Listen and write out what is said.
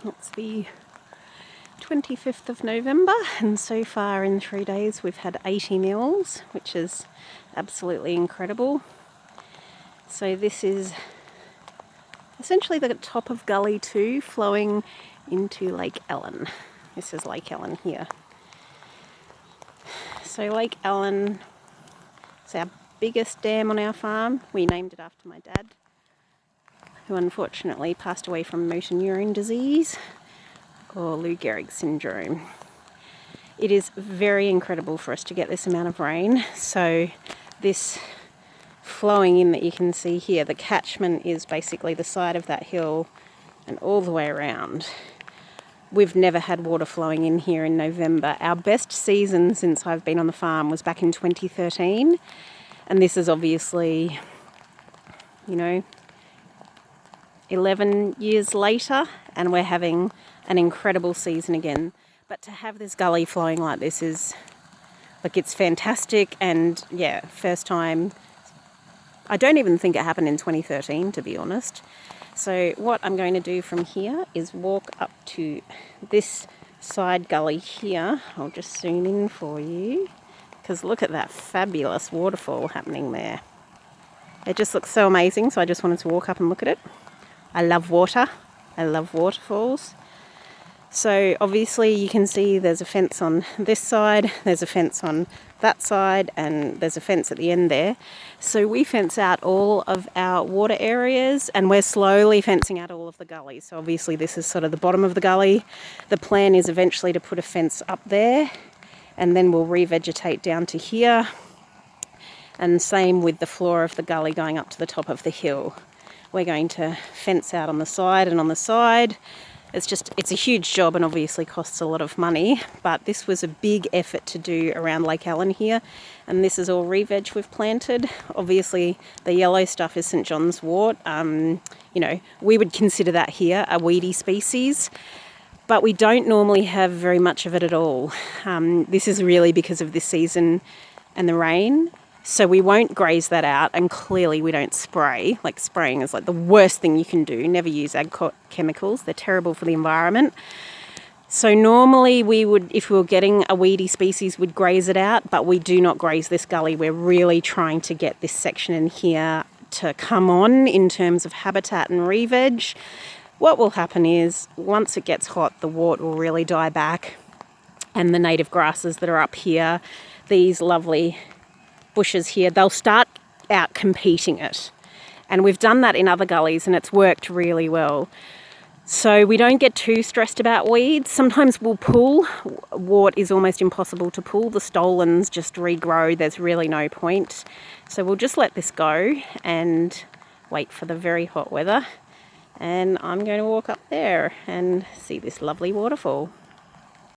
It's the 25th of November, and so far in 3 days we've had 80 mils, which is absolutely incredible. So this is essentially the top of Gully 2 flowing into Lake Ellen. This is Lake Ellen here. So Lake Ellen is our biggest dam on our farm. We named it after my dad, who unfortunately passed away from motor neurone disease, or Lou Gehrig syndrome. It is very incredible for us to get this amount of rain. So this flowing in that you can see here, the catchment is basically the side of that hill and all the way around. We've never had water flowing in here in November. Our best season since I've been on the farm was back in 2013. And this is obviously, 11 years later, and we're having an incredible season again. But to have this gully flowing like this is, it's fantastic. And yeah, first time. I don't even think it happened in 2013, to be honest. So what I'm going to do from here is walk up to this side gully here. I'll just zoom in for you, because look at that fabulous waterfall happening there. It just looks so amazing, so I just wanted to walk up and look at it. I love water. I love waterfalls. So obviously you can see there's a fence on this side, there's a fence on that side, and there's a fence at the end there. So we fence out all of our water areas, and we're slowly fencing out all of the gullies. So obviously this is sort of the bottom of the gully. The plan is eventually to put a fence up there, and then we'll revegetate down to here. And same with the floor of the gully going up to the top of the hill. We're going to fence out on the side and on the side. It's a huge job and obviously costs a lot of money, but this was a big effort to do around Lake Ellen here. And this is all reveg we've planted. Obviously the yellow stuff is St. John's wort. We would consider that here a weedy species, but we don't normally have very much of it at all. This is really because of this season and the rain. So we won't graze that out, and clearly we don't spray. Spraying is the worst thing you can do. Never use ag chemicals. They're terrible for the environment. So normally we would, if we were getting a weedy species, we'd graze it out, but we do not graze this gully. We're really trying to get this section in here to come on in terms of habitat and reveg. What will happen is once it gets hot, the wort will really die back, and the native grasses that are up here, these lovely bushes here, they'll start out competing it. And we've done that in other gullies and it's worked really well. So we don't get too stressed about weeds. Sometimes we'll pull. Wort is almost impossible to pull. The stolons just regrow. There's really no point. So we'll just let this go and wait for the very hot weather. And I'm going to walk up there and see this lovely waterfall.